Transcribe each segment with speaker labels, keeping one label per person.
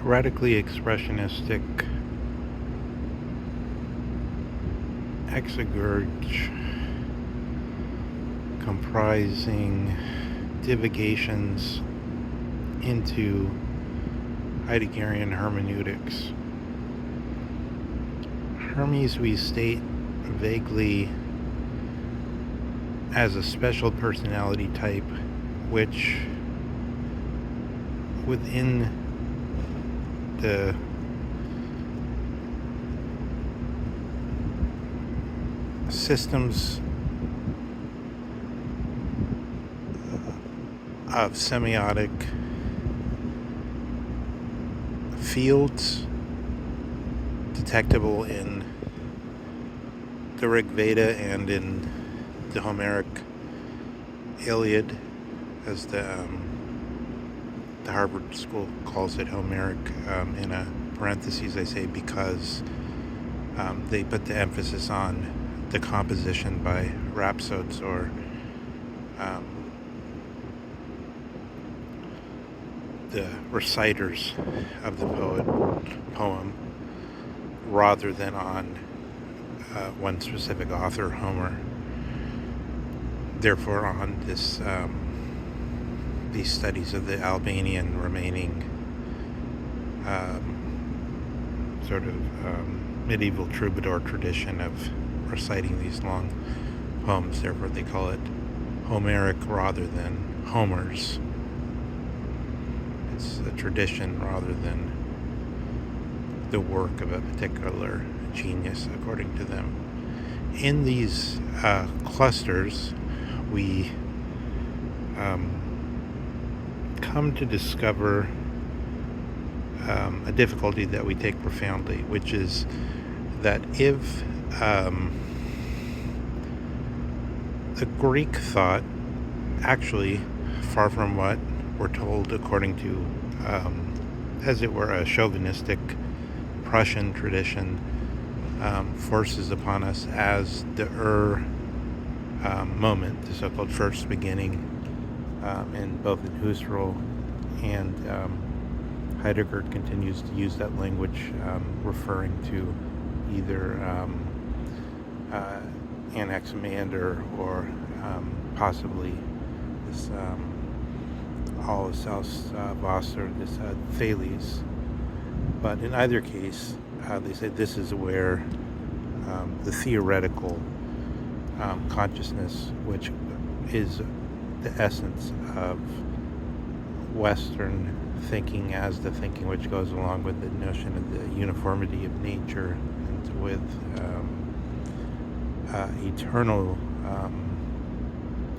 Speaker 1: radically expressionistic exegurge comprising divagations into Heideggerian hermeneutics. Hermes we state vaguely as a special personality type which within the systems of semiotic fields detectable in the Rig Veda and in the Homeric Iliad, as the Harvard School calls it, Homeric, in a parentheses I say because they put the emphasis on the composition by rhapsodes or the reciters of the poem rather than on one specific author, Homer. Therefore, on this these studies of the Albanian remaining sort of medieval troubadour tradition of reciting these long poems, therefore they call it Homeric rather than Homer's. It's a tradition rather than the work of a particular genius, according to them. In these clusters, we come to discover a difficulty that we take profoundly, which is that if the Greek thought, actually, far from what we're told according to, as it were, a chauvinistic Prussian tradition, forces upon us as the moment, the so-called first beginning, in both in Husserl and Heidegger continues to use that language, referring to either Anaximander or possibly this Alsace Wasser, this Thales. But in either case, they say this is where the theoretical consciousness, which is the essence of Western thinking as the thinking which goes along with the notion of the uniformity of nature and with eternal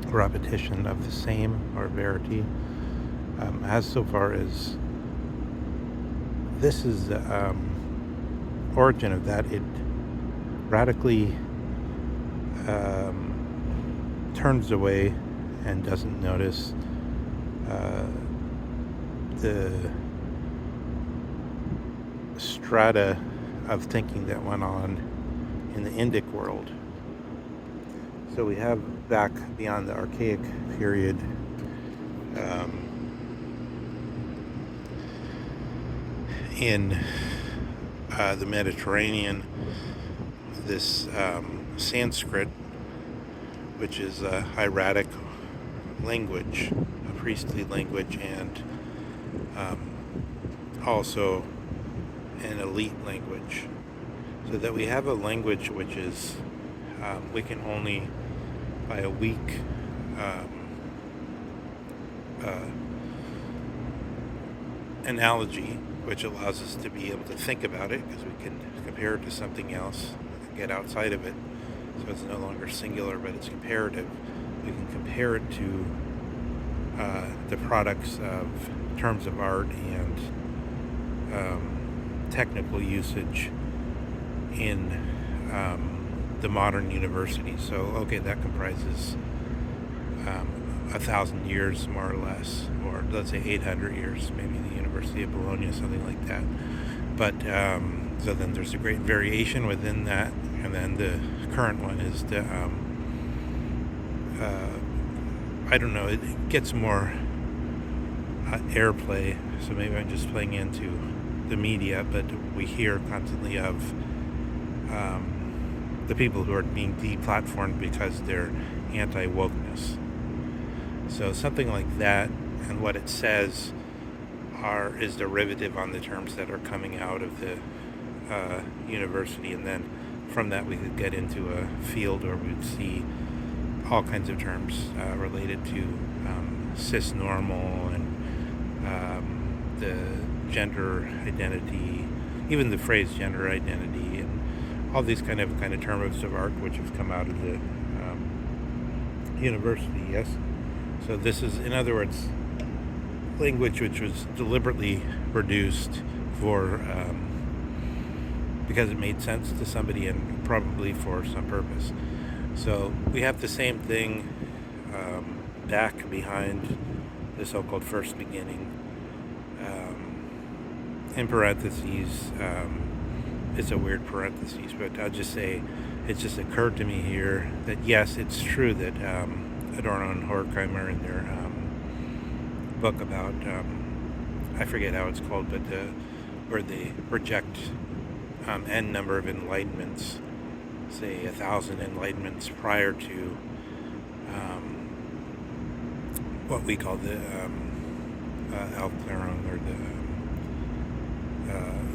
Speaker 1: repetition of the same, or verity, as so far as this is the origin of that, it radically turns away and doesn't notice the strata of thinking that went on in the Indic world. So we have back beyond the Archaic period in the Mediterranean, this Sanskrit, which is a hieratic language, a priestly language, and also an elite language. So that we have a language which is, we can only, by a weak analogy, which allows us to be able to think about it, because we can compare it to something else and get outside of it. So it's no longer singular, but it's comparative. We can compare it to the products of terms of art and technical usage in the modern university. So, okay, that comprises 1,000 years, more or less, or let's say 800 years, maybe the University of Bologna, something like that. But so then there's a great variation within that, and then the current one is the I don't know, it gets more airplay, so maybe I'm just playing into the media, but we hear constantly of the people who are being deplatformed because they're anti-wokeness. So something like that, and what it says is derivative on the terms that are coming out of the university, and then from that we could get into a field where we'd see all kinds of terms related to cis-normal and the gender identity, even the phrase gender identity, and all these kind of terms of art which have come out of the university. Yes. So this is, in other words, language which was deliberately reduced for because it made sense to somebody and probably for some purpose. So we have the same thing back behind the so-called first beginning. In parentheses, it's a weird parentheses, but I'll just say it just occurred to me here that yes, it's true that Adorno and Horkheimer in their book about I forget how it's called, but where they reject n number of enlightenments, say 1,000 enlightenments prior to what we call the Aufklärung or the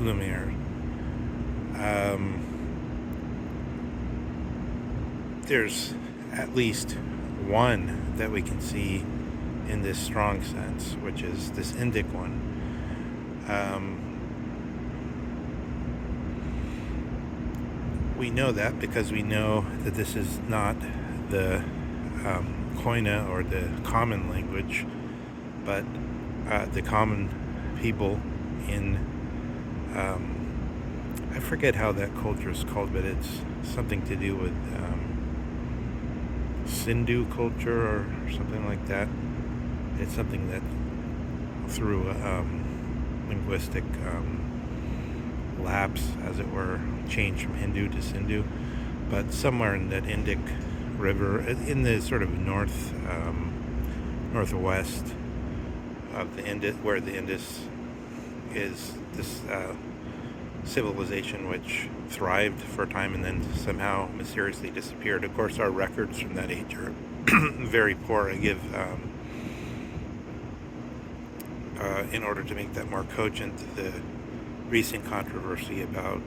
Speaker 1: Lumiere. There's at least one that we can see in this strong sense, which is this Indic one. We know that because we know that this is not the Koine or the common language, but the common people in I forget how that culture is called, but it's something to do with Sindhu culture or something like that. It's something that through linguistic lapse, as it were, changed from Hindu to Sindhu, but somewhere in that Indic river, in the sort of northwest of the Indus, where the Indus is, this civilization which thrived for a time and then somehow mysteriously disappeared. Of course, our records from that age are very poor. I give, in order to make that more cogent, the recent controversy about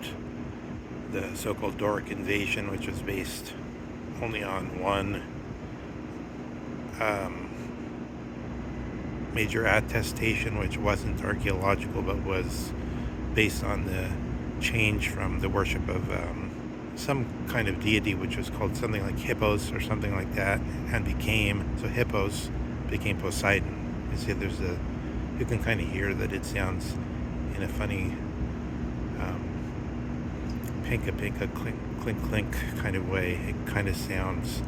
Speaker 1: the so-called Doric invasion, which was based only on one major attestation, which wasn't archaeological but was based on the change from the worship of some kind of deity which was called something like Hippos or something like that, and Hippos became Poseidon. You see, you can kind of hear that it sounds in a funny pinka pinka clink clink clink kind of way. It kind of sounds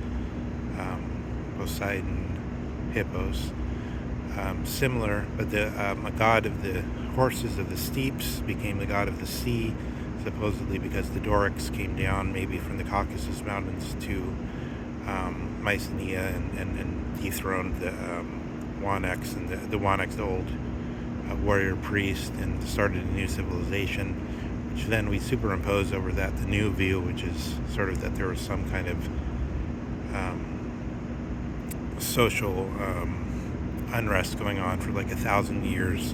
Speaker 1: Poseidon, Hippos, similar, but the a god of the horses of the steppes became the god of the sea, supposedly because the Dorics came down maybe from the Caucasus Mountains to Mycenae and dethroned the Wanaks and the Wanaks, the old warrior priest, and started a new civilization, which then we superimpose over that the new view, which is sort of that there was some kind of social unrest going on for like 1,000 years,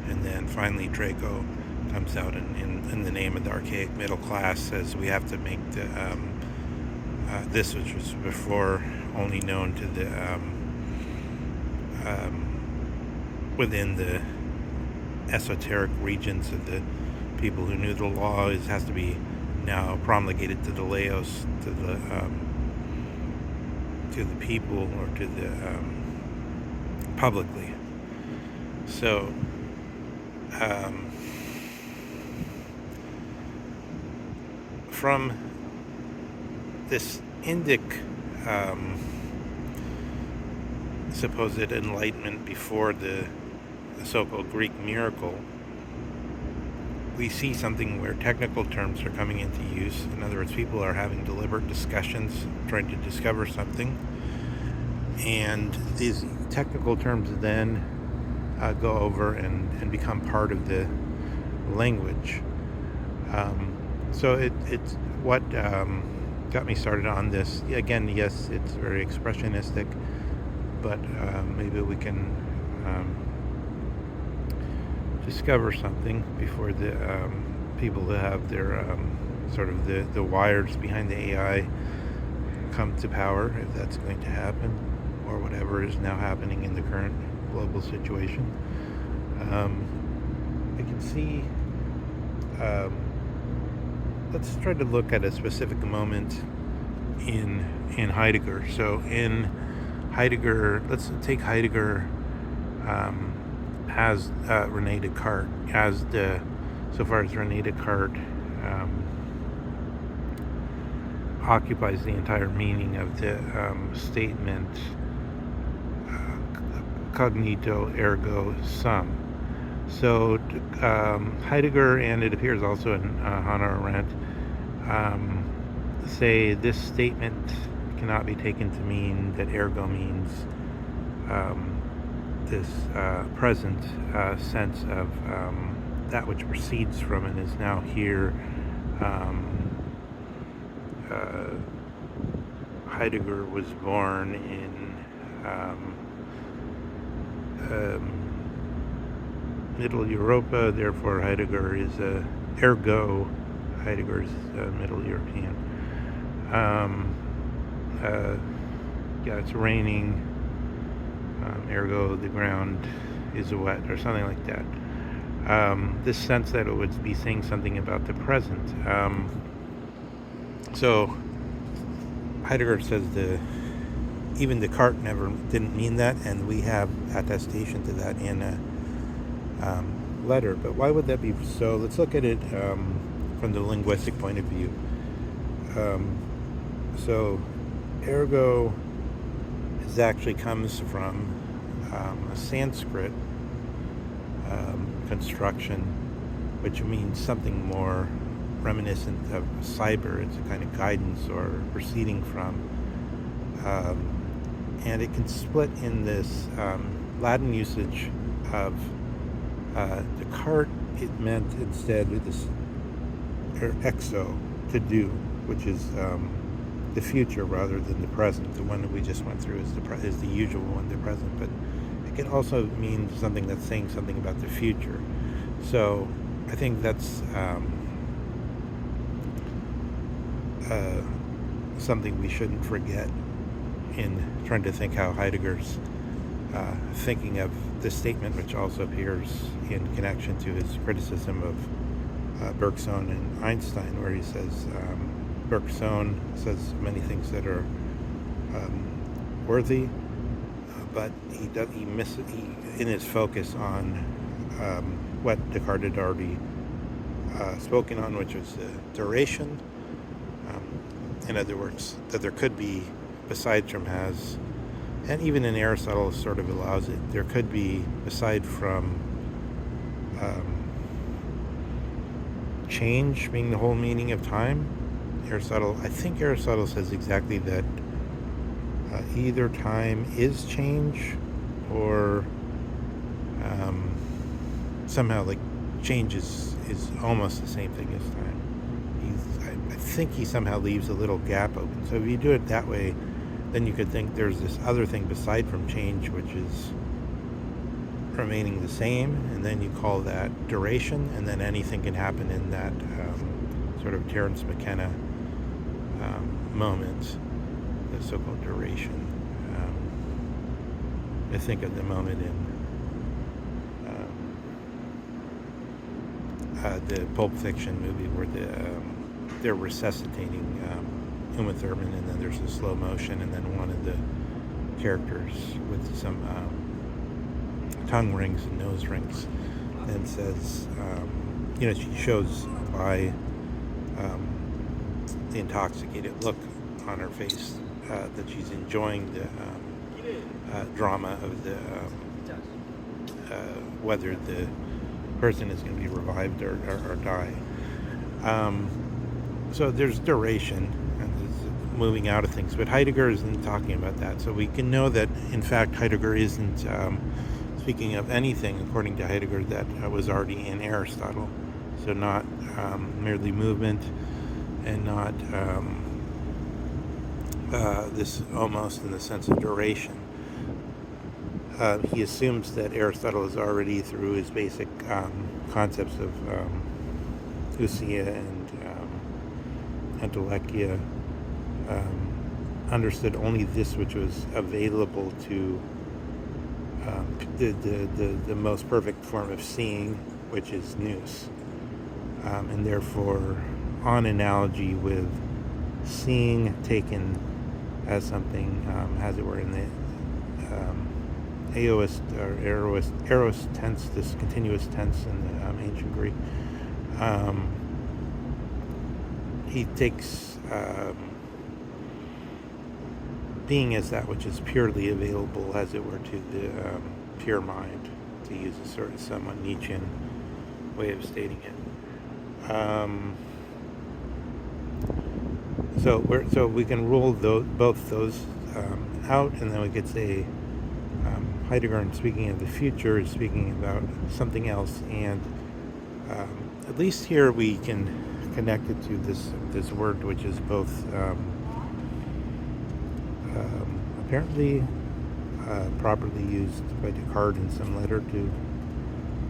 Speaker 1: and then finally Draco comes out in the name of the archaic middle class, says we have to make the this, which was before only known to the within the esoteric regions of the people who knew the law, has to be now promulgated to the laos, to the people, or to the publicly. So from this Indic supposed enlightenment before the so-called Greek miracle, we see something where technical terms are coming into use. In other words, people are having deliberate discussions, trying to discover something, and these technical terms then go over and become part of the language. So it's what got me started on this. Again, yes, it's very expressionistic, but maybe we can discover something before the people who have their sort of the wires behind the AI come to power, if that's going to happen, or whatever is now happening in the current global situation. I can see. Let's try to look at a specific moment in Heidegger. So in Heidegger, let's take Heidegger as René Descartes, so far as René Descartes occupies the entire meaning of the statement cognito ergo sum. So Heidegger, and it appears also in Hannah Arendt, say this statement cannot be taken to mean that ergo means this present sense of that which proceeds from it is now here. Heidegger was born in Middle Europa, therefore Heidegger is ergo Heidegger is Middle European. Yeah, it's raining, ergo the ground is wet, or something like that. This sense that it would be saying something about the present. So Heidegger says even Descartes didn't mean that, and we have attestation to that in a letter. But why would that be so? Let's look at it from the linguistic point of view. So ergo actually comes from a Sanskrit construction, which means something more reminiscent of cyber. It's a kind of guidance or proceeding from, and it can split in this Latin usage of Descartes. It meant instead this exo, to do, which is the future rather than the present. The one that we just went through is the usual one, the present, but it can also mean something that's saying something about the future. So I think that's something we shouldn't forget in trying to think how Heidegger's thinking of this statement, which also appears in connection to his criticism of Bergson and Einstein, where he says Bergson says many things that are worthy, but he in his focus on what Descartes had already spoken on, which was the duration. In other words, that there could be, besides from has, and even in Aristotle sort of allows it, there could be, aside from change being the whole meaning of time, I think Aristotle says exactly that either time is change, or somehow like change is almost the same thing as time. I think he somehow leaves a little gap open. So if you do it that way, then you could think there's this other thing beside from change, which is remaining the same, and then you call that duration, and then anything can happen in that sort of Terence McKenna moment, the so-called duration. I think of the moment in the Pulp Fiction movie where they're resuscitating Uma Thurman, and then there's a slow motion, and then one of the characters with some tongue rings and nose rings, and says, she shows by the intoxicated look on her face that she's enjoying the drama of the whether the person is going to be revived or die. So there's duration and there's moving out of things, but Heidegger isn't talking about that. So we can know that, in fact, Heidegger isn't speaking of anything, according to Heidegger, that was already in Aristotle. So not merely movement, and not this almost in the sense of duration. He assumes that Aristotle is already, through his basic concepts of ousia and entelecheia, understood only this which was available to the most perfect form of seeing, which is nous. And therefore, on analogy with seeing taken as something, as it were, in the aorist or aorist tense, this continuous tense in the ancient Greek, he takes being as that which is purely available, as it were, to the pure mind, to use a sort of somewhat Nietzschean way of stating it. So we can rule both those out, and then we could say Heidegger, in speaking of the future, is speaking about something else, and at least here we can connect it to this word, which is both apparently properly used by Descartes in some letter to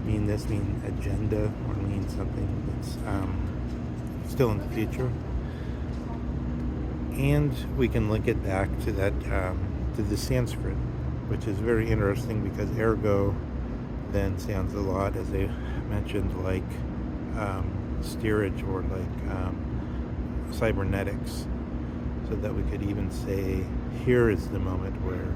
Speaker 1: mean agenda, or mean something that's still in the future. And we can link it back to that to the Sanskrit, which is very interesting, because ergo then sounds a lot, as I mentioned, like steerage, or like cybernetics, so that we could even say here is the moment where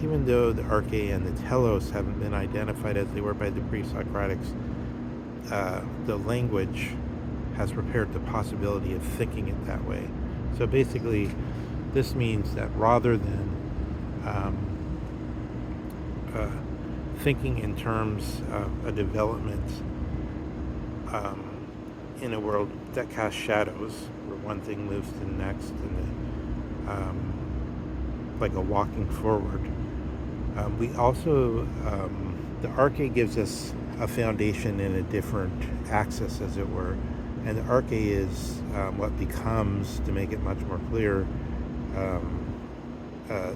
Speaker 1: even though the arche and the telos haven't been identified as they were by the pre-Socratics, the language has prepared the possibility of thinking it that way. So basically, this means that rather than thinking in terms of a development in a world that casts shadows, where one thing moves to the next, and like a walking forward, we also, the arche gives us a foundation in a different axis, as it were. And the arche is what becomes, to make it much more clear,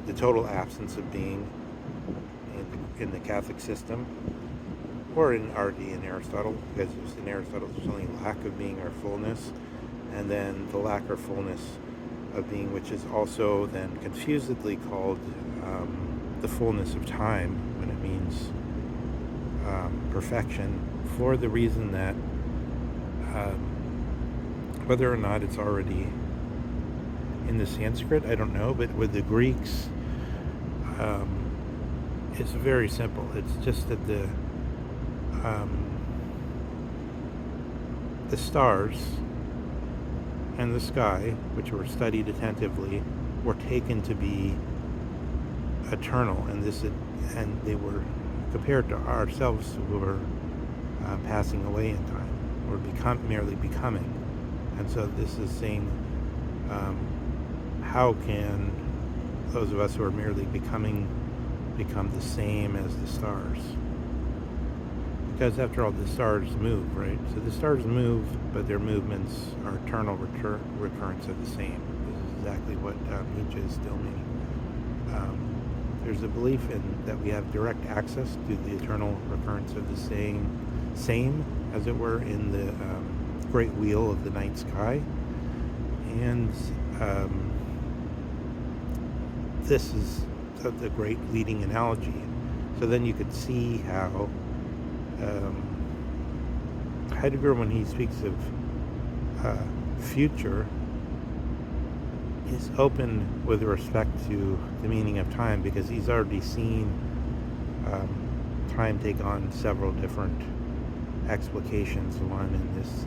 Speaker 1: the total absence of being in the Catholic system, or in R.D. and Aristotle, because in Aristotle there's only lack of being or fullness, and then the lack or fullness of being, which is also then confusedly called the fullness of time, when it means perfection, for the reason that whether or not it's already in the Sanskrit, I don't know, but with the Greeks, it's very simple. It's just that the stars and the sky, which were studied attentively, were taken to be eternal, and they were compared to ourselves, who were passing away in time, or merely becoming. And so this is saying, how can those of us who are merely becoming become the same as the stars? Because after all, the stars move, right? So the stars move, but their movements are eternal recurrence of the same. This is exactly what Nietzsche is still meaning. There's a belief that we have direct access to the eternal recurrence of the same, as it were, in the great wheel of the night sky. And this is the great leading analogy. So then you could see how Heidegger, when he speaks of future, is open with respect to the meaning of time, because he's already seen time take on several different explications. One in this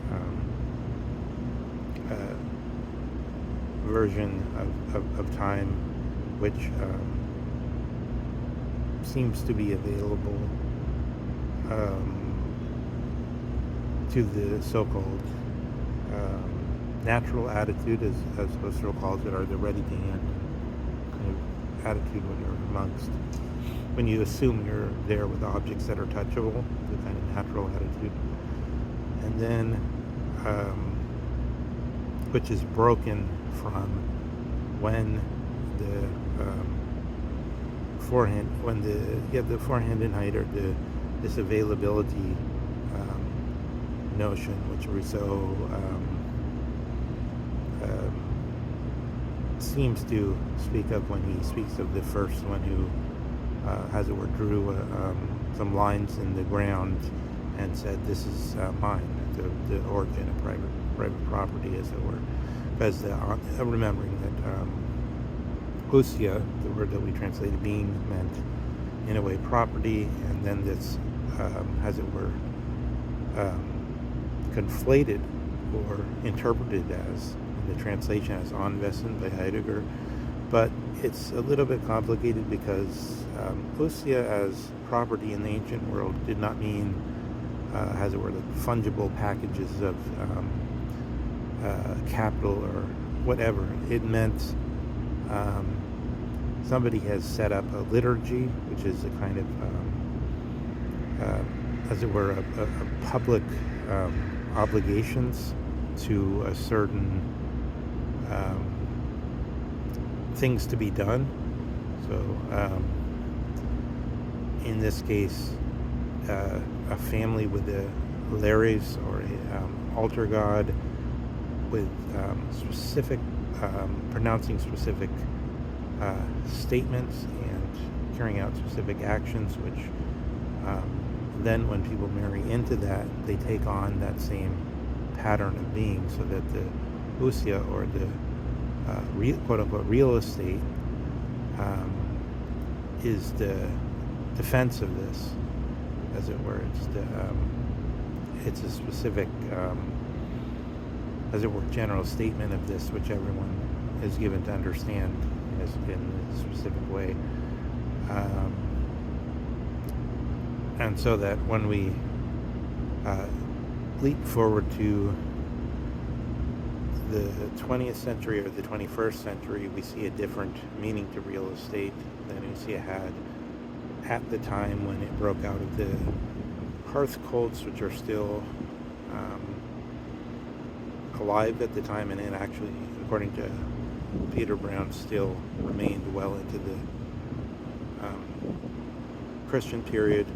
Speaker 1: version of time, which seems to be available to the so-called natural attitude, as Husserl calls it, or the ready to hand kind of attitude when you're amongst when you assume you're there with objects that are touchable, the kind of natural attitude. And then, which is broken from when the forehand in height, or this availability notion, which Rousseau seems to speak of when he speaks of the first one who, as it were, drew some lines in the ground and said, "This is mine," the origin of private property, as it were. Because remembering that ousia, the word that we translated being, meant in a way property, and then this, as it were, conflated or interpreted as, in the translation, as Anwesen by Heidegger. But it's a little bit complicated because ousia as property in the ancient world did not mean, as it were, like fungible packages of capital or whatever. It meant somebody has set up a liturgy, which is a kind of, as it were, a public obligations to a certain things to be done. So in this case, a family with a lares, or a altar god, with specific pronouncing specific statements and carrying out specific actions, which then when people marry into that, they take on that same pattern of being, so that the ousia, or the quote-unquote real estate, is the defense of this, as it were. It's a specific, as it were, general statement of this, which everyone is given to understand in a specific way. And so that when we leap forward to the 20th century or the 21st century, we see a different meaning to real estate than ousia had at the time when it broke out of the hearth cults, which are still alive at the time, and it actually, according to Peter Brown, still remained well into the Christian period,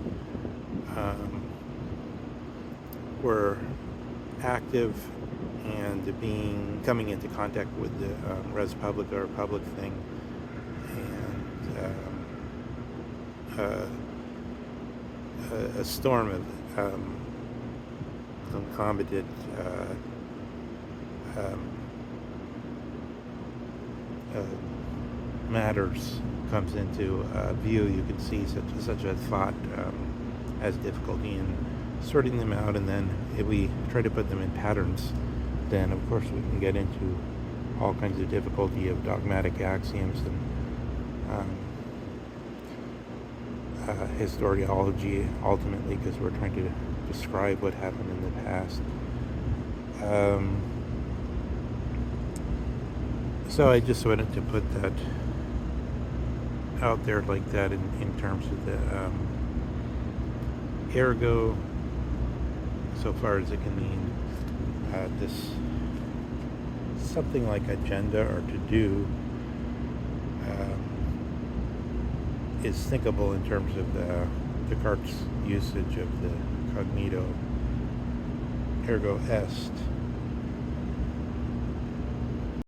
Speaker 1: were active and coming into contact with the res publica, or public thing, and a storm of concomitant matters comes into view. You can see such a thought has difficulty in sorting them out, and then if we try to put them in patterns, then of course we can get into all kinds of difficulty of dogmatic axioms and historiology, ultimately, because we're trying to describe what happened in the past. So I just wanted to put that out there like that in terms of the ergo, so far as it can mean this something like agenda or to do, is thinkable in terms of Descartes' usage of the cognito, ergo est.